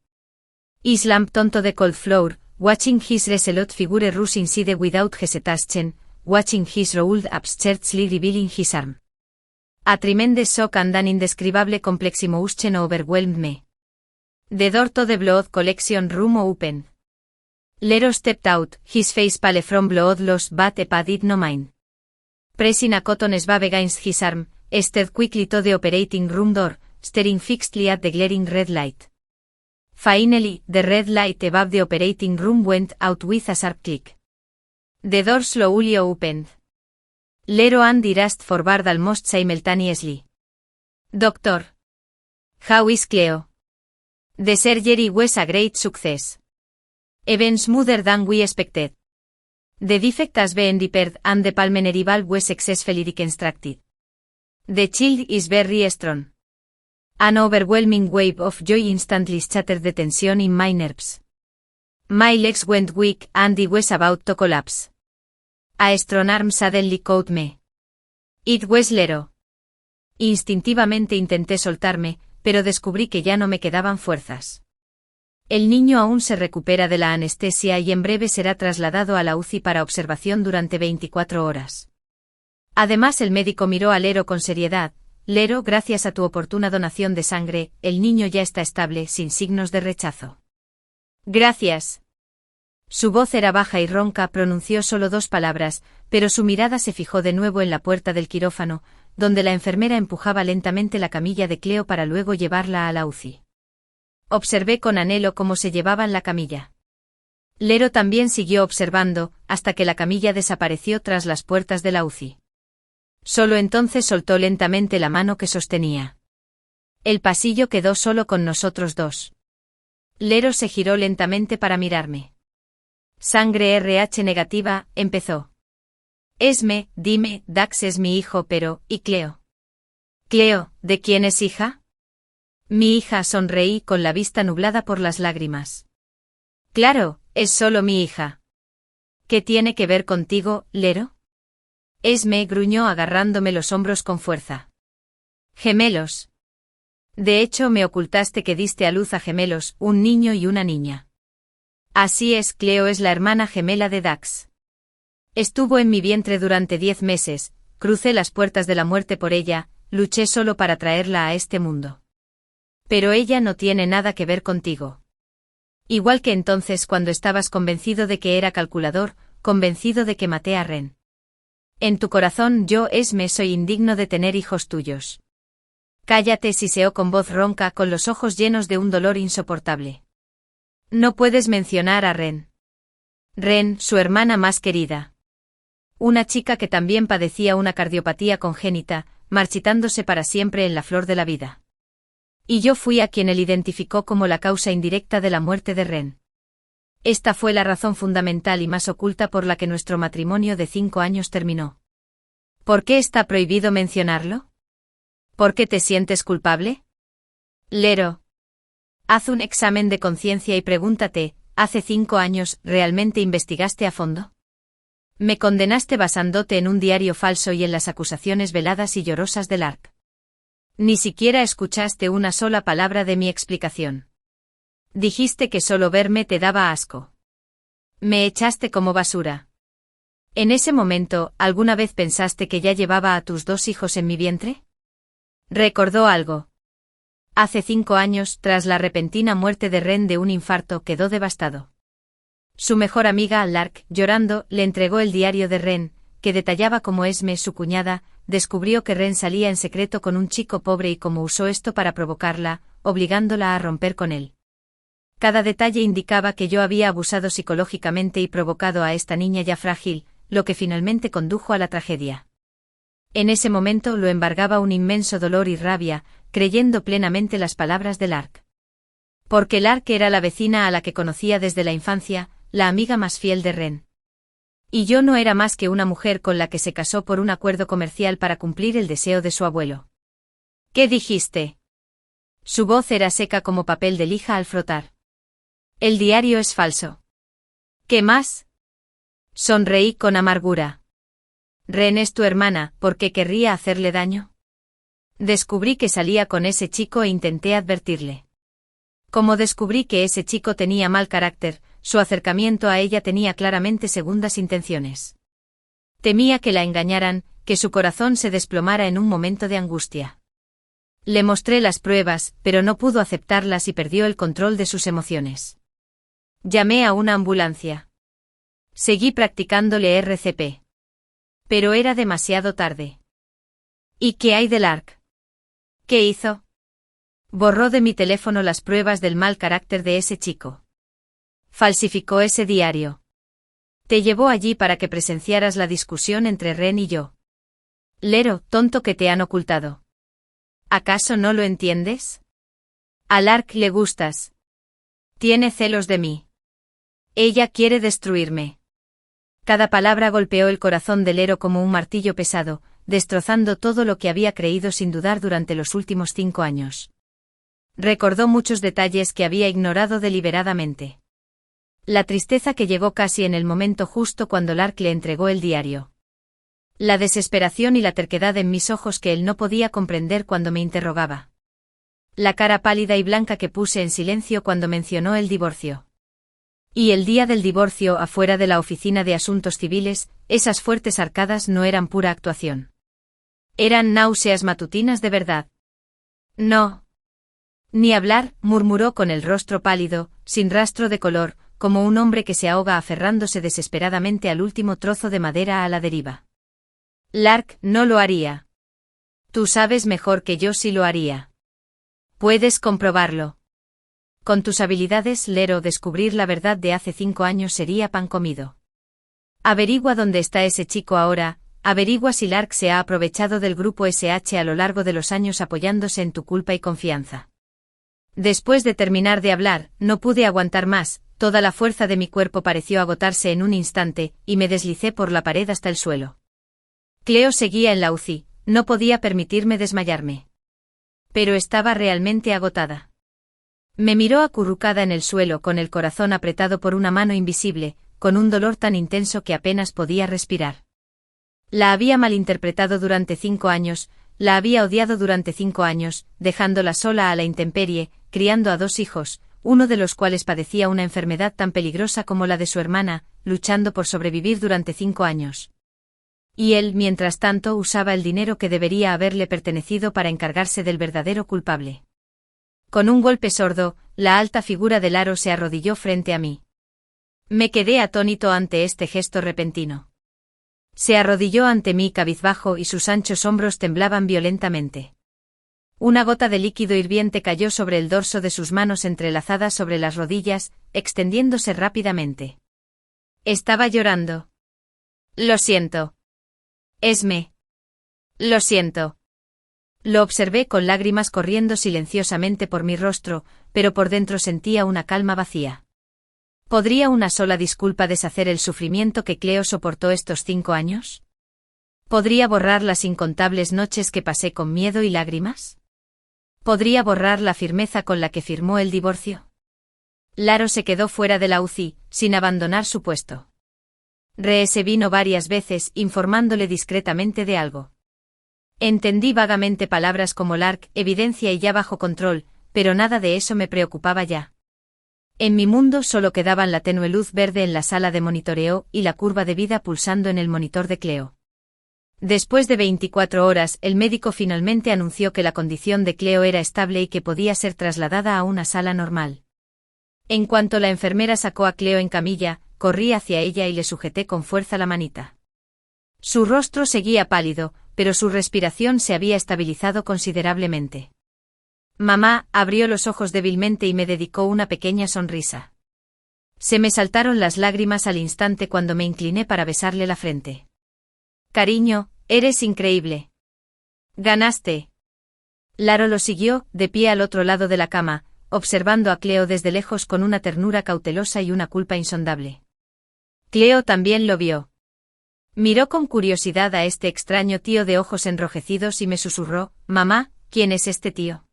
He slumped onto the cold floor, watching his resolute figure rush inside without hesitation, watching his rolled up shirtly revealing his arm. A tremendous shock and an indescribable complex emotion overwhelmed me. The door to the blood collection room opened. Lero stepped out, his face pale from blood loss but Epa did no mind. Pressing a cotton swab against his arm, stepped quickly to the operating room door, staring fixedly at the glaring red light. Finally, the red light above the operating room went out with a sharp click. The door slowly opened. Lero and I rushed forward almost simultaneously. Doctor. How is Cleo? The surgery was a great success. Even smoother than we expected. The defect has been repaired and the pulmonary valve was successfully reconstructed. The child is very strong. An overwhelming wave of joy instantly shattered the tension in my nerves. My legs went weak and I was about to collapse. A strong arm suddenly caught me. It was Lero. Instintivamente intenté soltarme, pero descubrí que ya no me quedaban fuerzas. El niño aún se recupera de la anestesia y en breve será trasladado a la UCI para observación durante 24 horas. Además el médico miró a Lero con seriedad. Lero, gracias a tu oportuna donación de sangre, el niño ya está estable, sin signos de rechazo. Gracias. Su voz era baja y ronca, pronunció solo 2 palabras, pero su mirada se fijó de nuevo en la puerta del quirófano, donde la enfermera empujaba lentamente la camilla de Cleo para luego llevarla a la UCI. Observé con anhelo cómo se llevaban la camilla. Lero también siguió observando, hasta que la camilla desapareció tras las puertas de la UCI. Solo entonces soltó lentamente la mano que sostenía. El pasillo quedó solo con nosotros dos. Lero se giró lentamente para mirarme. Sangre RH negativa, empezó. Esme, dime, Dax es mi hijo, pero, ¿y Cleo? Cleo, ¿de quién es hija? Mi hija, sonreí con la vista nublada por las lágrimas. Claro, es solo mi hija. ¿Qué tiene que ver contigo, Lero? Esme gruñó agarrándome los hombros con fuerza. Gemelos. De hecho me ocultaste que diste a luz a gemelos, un niño y una niña. Así es, Cleo es la hermana gemela de Dax. Estuvo en mi vientre durante 10 meses, crucé las puertas de la muerte por ella, luché solo para traerla a este mundo. Pero ella no tiene nada que ver contigo. Igual que entonces cuando estabas convencido de que era calculador, convencido de que maté a Ren. En tu corazón yo, Esme, soy indigno de tener hijos tuyos. Cállate, siseó con voz ronca, con los ojos llenos de un dolor insoportable. No puedes mencionar a Ren. Ren, su hermana más querida. Una chica que también padecía una cardiopatía congénita, marchitándose para siempre en la flor de la vida. Y yo fui a quien él identificó como la causa indirecta de la muerte de Ren. Esta fue la razón fundamental y más oculta por la que nuestro matrimonio de 5 años terminó. ¿Por qué está prohibido mencionarlo? ¿Por qué te sientes culpable? Lero. Haz un examen de conciencia y pregúntate, ¿hace 5 años realmente investigaste a fondo? Me condenaste basándote en un diario falso y en las acusaciones veladas y llorosas del ARC. Ni siquiera escuchaste una sola palabra de mi explicación. Dijiste que solo verme te daba asco. Me echaste como basura. En ese momento, ¿alguna vez pensaste que ya llevaba a tus 2 hijos en mi vientre? Recordó algo. Hace 5 años, tras la repentina muerte de Ren de un infarto, quedó devastado. Su mejor amiga, Lark, llorando, le entregó el diario de Ren, que detallaba cómo Esme, su cuñada, descubrió que Ren salía en secreto con un chico pobre y cómo usó esto para provocarla, obligándola a romper con él. Cada detalle indicaba que yo había abusado psicológicamente y provocado a esta niña ya frágil, lo que finalmente condujo a la tragedia. En ese momento lo embargaba un inmenso dolor y rabia, creyendo plenamente las palabras de Lark. Porque Lark era la vecina a la que conocía desde la infancia, la amiga más fiel de Ren. Y yo no era más que una mujer con la que se casó por un acuerdo comercial para cumplir el deseo de su abuelo. ¿Qué dijiste? Su voz era seca como papel de lija al frotar. El diario es falso. ¿Qué más? Sonreí con amargura. Ren es tu hermana, ¿por qué querría hacerle daño? Descubrí que salía con ese chico e intenté advertirle. Como descubrí que ese chico tenía mal carácter, su acercamiento a ella tenía claramente segundas intenciones. Temía que la engañaran, que su corazón se desplomara en un momento de angustia. Le mostré las pruebas, pero no pudo aceptarlas y perdió el control de sus emociones. Llamé a una ambulancia. Seguí practicándole RCP. Pero era demasiado tarde. ¿Y qué hay de Lark? ¿Qué hizo? Borró de mi teléfono las pruebas del mal carácter de ese chico. Falsificó ese diario. Te llevó allí para que presenciaras la discusión entre Ren y yo. Lero, tonto que te han ocultado. ¿Acaso no lo entiendes? A Lark le gustas. Tiene celos de mí. Ella quiere destruirme. Cada palabra golpeó el corazón de Lero como un martillo pesado, destrozando todo lo que había creído sin dudar durante los últimos 5 años. Recordó muchos detalles que había ignorado deliberadamente. La tristeza que llegó casi en el momento justo cuando Lark le entregó el diario. La desesperación y la terquedad en mis ojos que él no podía comprender cuando me interrogaba. La cara pálida y blanca que puse en silencio cuando mencionó el divorcio. Y el día del divorcio afuera de la oficina de asuntos civiles, esas fuertes arcadas no eran pura actuación. Eran náuseas matutinas de verdad. No. Ni hablar, murmuró con el rostro pálido, sin rastro de color, como un hombre que se ahoga aferrándose desesperadamente al último trozo de madera a la deriva. Lark no lo haría. Tú sabes mejor que yo si lo haría. Puedes comprobarlo. Con tus habilidades, Lero, descubrir la verdad de hace 5 años sería pan comido. Averigua dónde está ese chico ahora, averigua si Lark se ha aprovechado del grupo SH a lo largo de los años apoyándose en tu culpa y confianza. Después de terminar de hablar, no pude aguantar más, toda la fuerza de mi cuerpo pareció agotarse en un instante, y me deslicé por la pared hasta el suelo. Cleo seguía en la UCI, no podía permitirme desmayarme. Pero estaba realmente agotada. Me miró acurrucada en el suelo con el corazón apretado por una mano invisible, con un dolor tan intenso que apenas podía respirar. La había malinterpretado durante 5 años, la había odiado durante 5 años, dejándola sola a la intemperie, criando a 2 hijos, uno de los cuales padecía una enfermedad tan peligrosa como la de su hermana, luchando por sobrevivir durante 5 años. Y él, mientras tanto, usaba el dinero que debería haberle pertenecido para encargarse del verdadero culpable. Con un golpe sordo, la alta figura de Laro se arrodilló frente a mí. Me quedé atónito ante este gesto repentino. Se arrodilló ante mí cabizbajo y sus anchos hombros temblaban violentamente. Una gota de líquido hirviente cayó sobre el dorso de sus manos entrelazadas sobre las rodillas, extendiéndose rápidamente. Estaba llorando. Lo siento. Esme. Lo siento. Lo observé con lágrimas corriendo silenciosamente por mi rostro, pero por dentro sentía una calma vacía. ¿Podría una sola disculpa deshacer el sufrimiento que Cleo soportó estos 5 años? ¿Podría borrar las incontables noches que pasé con miedo y lágrimas? ¿Podría borrar la firmeza con la que firmó el divorcio? Laro se quedó fuera de la UCI, sin abandonar su puesto. Reese vino varias veces informándole discretamente de algo. Entendí vagamente palabras como Lark, evidencia y ya bajo control, pero nada de eso me preocupaba ya. En mi mundo solo quedaban la tenue luz verde en la sala de monitoreo y la curva de vida pulsando en el monitor de Cleo. Después de 24 horas, el médico finalmente anunció que la condición de Cleo era estable y que podía ser trasladada a una sala normal. En cuanto la enfermera sacó a Cleo en camilla, corrí hacia ella y le sujeté con fuerza la manita. Su rostro seguía pálido, pero su respiración se había estabilizado considerablemente. Mamá abrió los ojos débilmente y me dedicó una pequeña sonrisa. Se me saltaron las lágrimas al instante cuando me incliné para besarle la frente. Cariño, eres increíble. Ganaste. Laro lo siguió, de pie al otro lado de la cama, observando a Cleo desde lejos con una ternura cautelosa y una culpa insondable. Cleo también lo vio. Miró con curiosidad a este extraño tío de ojos enrojecidos y me susurró, «Mamá, ¿quién es este tío?»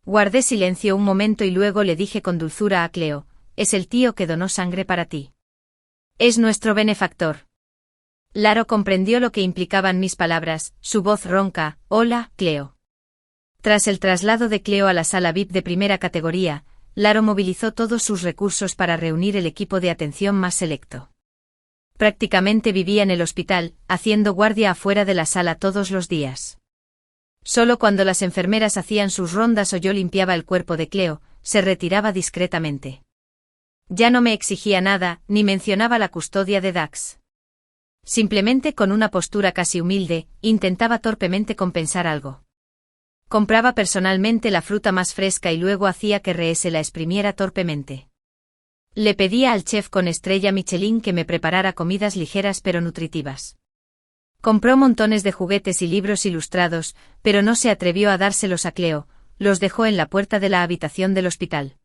Guardé silencio un momento y luego le dije con dulzura a Cleo, «Es el tío que donó sangre para ti. Es nuestro benefactor». Laro comprendió lo que implicaban mis palabras, su voz ronca, «Hola, Cleo». Tras el traslado de Cleo a la sala VIP de primera categoría, Laro movilizó todos sus recursos para reunir el equipo de atención más selecto. Prácticamente vivía en el hospital, haciendo guardia afuera de la sala todos los días. Solo cuando las enfermeras hacían sus rondas o yo limpiaba el cuerpo de Cleo, se retiraba discretamente. Ya no me exigía nada, ni mencionaba la custodia de Dax. Simplemente con una postura casi humilde, intentaba torpemente compensar algo. Compraba personalmente la fruta más fresca y luego hacía que Rhea se la exprimiera torpemente. Le pedía al chef con estrella Michelin que me preparara comidas ligeras pero nutritivas. Compró montones de juguetes y libros ilustrados, pero no se atrevió a dárselos a Cleo, los dejó en la puerta de la habitación del hospital.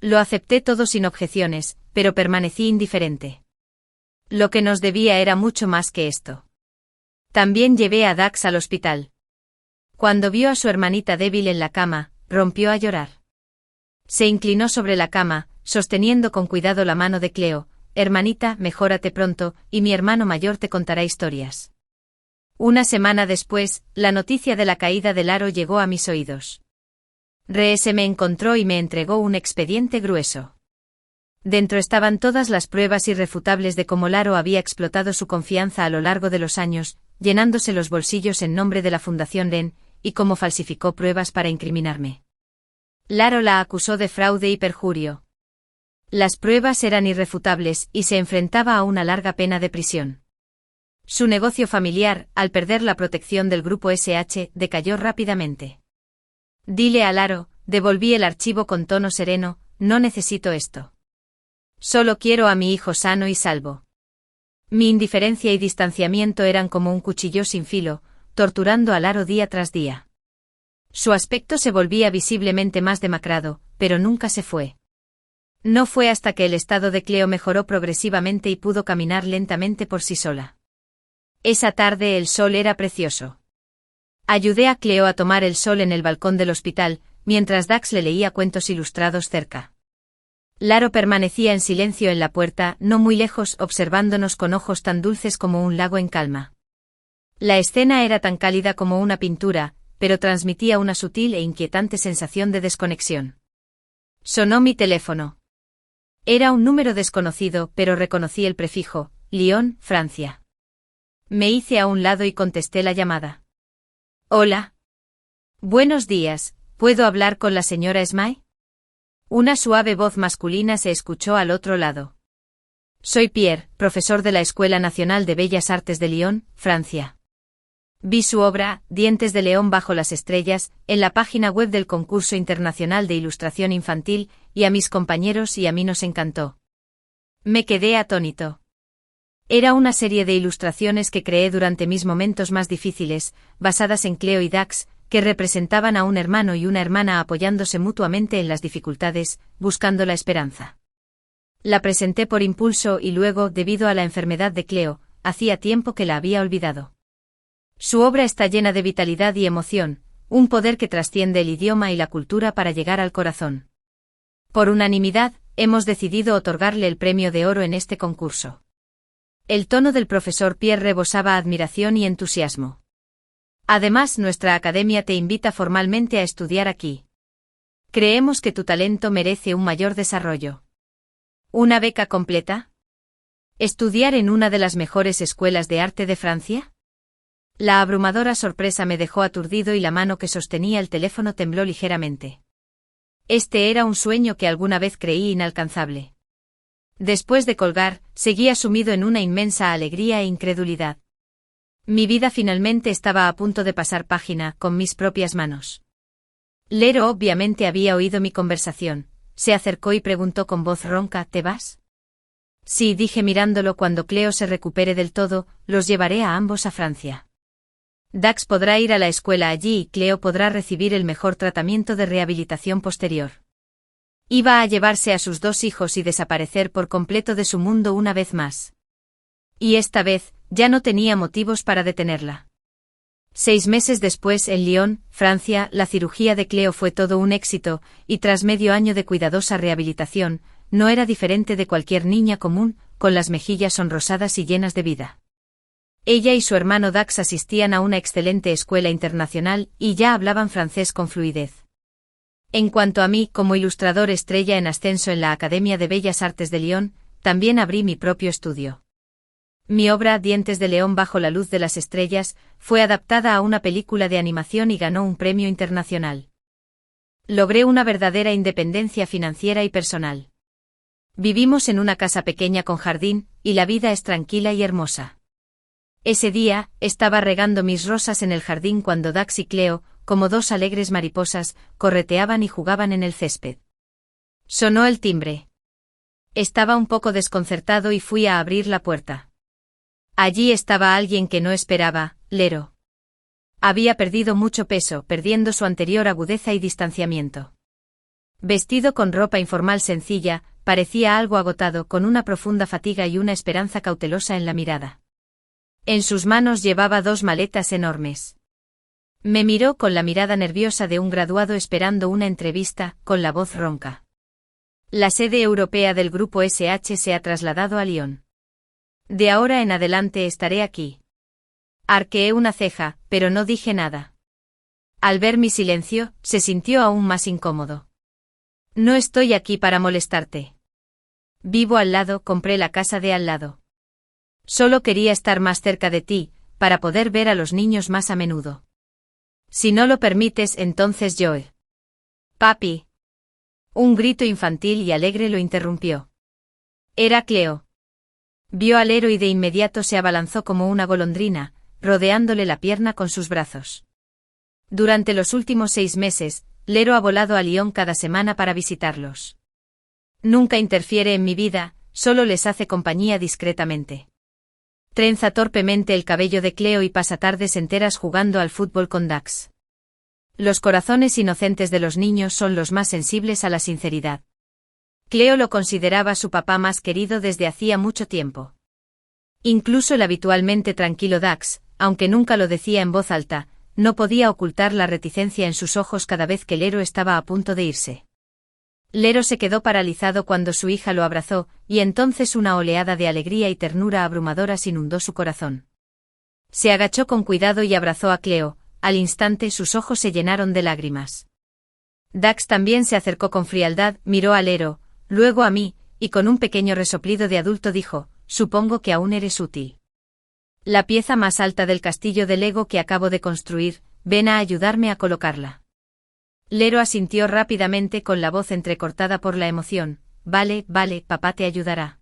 Lo acepté todo sin objeciones, pero permanecí indiferente. Lo que nos debía era mucho más que esto. También llevé a Dax al hospital. Cuando vio a su hermanita débil en la cama, rompió a llorar. Se inclinó sobre la cama, sosteniendo con cuidado la mano de Cleo, «Hermanita, mejórate pronto, y mi hermano mayor te contará historias». Una semana después, la noticia de la caída de Laro llegó a mis oídos. Rhea se me encontró y me entregó un expediente grueso. Dentro estaban todas las pruebas irrefutables de cómo Laro había explotado su confianza a lo largo de los años, llenándose los bolsillos en nombre de la Fundación Len, y cómo falsificó pruebas para incriminarme. Laro la acusó de fraude y perjurio. Las pruebas eran irrefutables y se enfrentaba a una larga pena de prisión. Su negocio familiar, al perder la protección del grupo SH, decayó rápidamente. «Dile a Laro», devolví el archivo con tono sereno, «no necesito esto. Solo quiero a mi hijo sano y salvo». Mi indiferencia y distanciamiento eran como un cuchillo sin filo, torturando a Laro día tras día. Su aspecto se volvía visiblemente más demacrado, pero nunca se fue. No fue hasta que el estado de Cleo mejoró progresivamente y pudo caminar lentamente por sí sola. Esa tarde el sol era precioso. Ayudé a Cleo a tomar el sol en el balcón del hospital, mientras Dax le leía cuentos ilustrados cerca. Laro permanecía en silencio en la puerta, no muy lejos, observándonos con ojos tan dulces como un lago en calma. La escena era tan cálida como una pintura, pero transmitía una sutil e inquietante sensación de desconexión. Sonó mi teléfono. Era un número desconocido, pero reconocí el prefijo, Lyon, Francia. Me hice a un lado y contesté la llamada. «Hola. Buenos días, ¿puedo hablar con la señora Esmay?» Una suave voz masculina se escuchó al otro lado. «Soy Pierre, profesor de la Escuela Nacional de Bellas Artes de Lyon, Francia. Vi su obra, Dientes de león bajo las estrellas, en la página web del Concurso Internacional de Ilustración Infantil, y a mis compañeros y a mí nos encantó. Me quedé atónito. Era una serie de ilustraciones que creé durante mis momentos más difíciles, basadas en Cleo y Dax, que representaban a un hermano y una hermana apoyándose mutuamente en las dificultades, buscando la esperanza. La presenté por impulso y luego, debido a la enfermedad de Cleo, hacía tiempo que la había olvidado. Su obra está llena de vitalidad y emoción, un poder que trasciende el idioma y la cultura para llegar al corazón. Por unanimidad, hemos decidido otorgarle el premio de oro en este concurso. El tono del profesor Pierre rebosaba admiración y entusiasmo. Además, nuestra academia te invita formalmente a estudiar aquí. Creemos que tu talento merece un mayor desarrollo. ¿Una beca completa? ¿Estudiar en una de las mejores escuelas de arte de Francia? La abrumadora sorpresa me dejó aturdido y la mano que sostenía el teléfono tembló ligeramente. Este era un sueño que alguna vez creí inalcanzable. Después de colgar, seguía sumido en una inmensa alegría e incredulidad. Mi vida finalmente estaba a punto de pasar página, con mis propias manos. Lero obviamente había oído mi conversación. Se acercó y preguntó con voz ronca: ¿te vas? Sí, dije mirándolo. Cuando Cleo se recupere del todo, los llevaré a ambos a Francia. Dax podrá ir a la escuela allí y Cleo podrá recibir el mejor tratamiento de rehabilitación posterior. Iba a llevarse a sus 2 hijos y desaparecer por completo de su mundo una vez más. Y esta vez, ya no tenía motivos para detenerla. 6 meses después, en Lyon, Francia, la cirugía de Cleo fue todo un éxito, y tras medio año de cuidadosa rehabilitación, no era diferente de cualquier niña común, con las mejillas sonrosadas y llenas de vida. Ella y su hermano Dax asistían a una excelente escuela internacional y ya hablaban francés con fluidez. En cuanto a mí, como ilustrador estrella en ascenso en la Academia de Bellas Artes de Lyon, también abrí mi propio estudio. Mi obra, Dientes de León bajo la luz de las estrellas, fue adaptada a una película de animación y ganó un premio internacional. Logré una verdadera independencia financiera y personal. Vivimos en una casa pequeña con jardín, y la vida es tranquila y hermosa. Ese día, estaba regando mis rosas en el jardín cuando Dax y Cleo, como 2 alegres mariposas, correteaban y jugaban en el césped. Sonó el timbre. Estaba un poco desconcertado y fui a abrir la puerta. Allí estaba alguien que no esperaba, Lero. Había perdido mucho peso, perdiendo su anterior agudeza y distanciamiento. Vestido con ropa informal sencilla, parecía algo agotado, con una profunda fatiga y una esperanza cautelosa en la mirada. En sus manos llevaba 2 maletas enormes. Me miró con la mirada nerviosa de un graduado esperando una entrevista, con la voz ronca. La sede europea del grupo SH se ha trasladado a Lyon. De ahora en adelante estaré aquí. Arqueé una ceja, pero no dije nada. Al ver mi silencio, se sintió aún más incómodo. No estoy aquí para molestarte. Vivo al lado, compré la casa de al lado. Solo quería estar más cerca de ti, para poder ver a los niños más a menudo. Si no lo permites, entonces Joe. Papi. Un grito infantil y alegre lo interrumpió. Era Cleo. Vio a Lero y de inmediato se abalanzó como una golondrina, rodeándole la pierna con sus brazos. Durante los últimos 6 meses, Lero ha volado a Lyon cada semana para visitarlos. Nunca interfiere en mi vida, solo les hace compañía discretamente. Trenza torpemente el cabello de Cleo y pasa tardes enteras jugando al fútbol con Dax. Los corazones inocentes de los niños son los más sensibles a la sinceridad. Cleo lo consideraba su papá más querido desde hacía mucho tiempo. Incluso el habitualmente tranquilo Dax, aunque nunca lo decía en voz alta, no podía ocultar la reticencia en sus ojos cada vez que Lero estaba a punto de irse. Lero se quedó paralizado cuando su hija lo abrazó, y entonces una oleada de alegría y ternura abrumadoras inundó su corazón. Se agachó con cuidado y abrazó a Cleo, al instante sus ojos se llenaron de lágrimas. Dax también se acercó con frialdad, miró a Lero, luego a mí, y con un pequeño resoplido de adulto dijo: supongo que aún eres útil. La pieza más alta del castillo de Lego que acabo de construir, ven a ayudarme a colocarla. Lero asintió rápidamente con la voz entrecortada por la emoción: vale, papá te ayudará.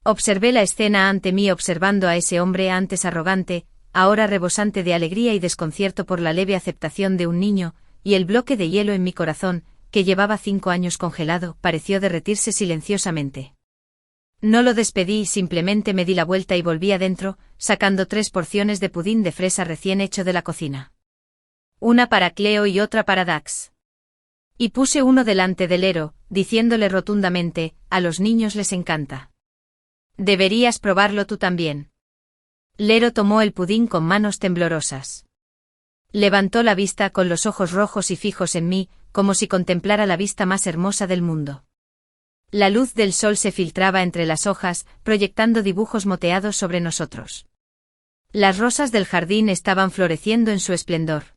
Observé la escena ante mí observando a ese hombre antes arrogante, ahora rebosante de alegría y desconcierto por la leve aceptación de un niño, y el bloque de hielo en mi corazón, que llevaba 5 años congelado, pareció derretirse silenciosamente. No lo despedí, simplemente me di la vuelta y volví adentro, sacando 3 porciones de pudín de fresa recién hecho de la cocina. Una para Cleo y otra para Dax. Y puse uno delante de Lero, diciéndole rotundamente: a los niños les encanta. Deberías probarlo tú también. Lero tomó el pudín con manos temblorosas. Levantó la vista con los ojos rojos y fijos en mí, como si contemplara la vista más hermosa del mundo. La luz del sol se filtraba entre las hojas, proyectando dibujos moteados sobre nosotros. Las rosas del jardín estaban floreciendo en su esplendor.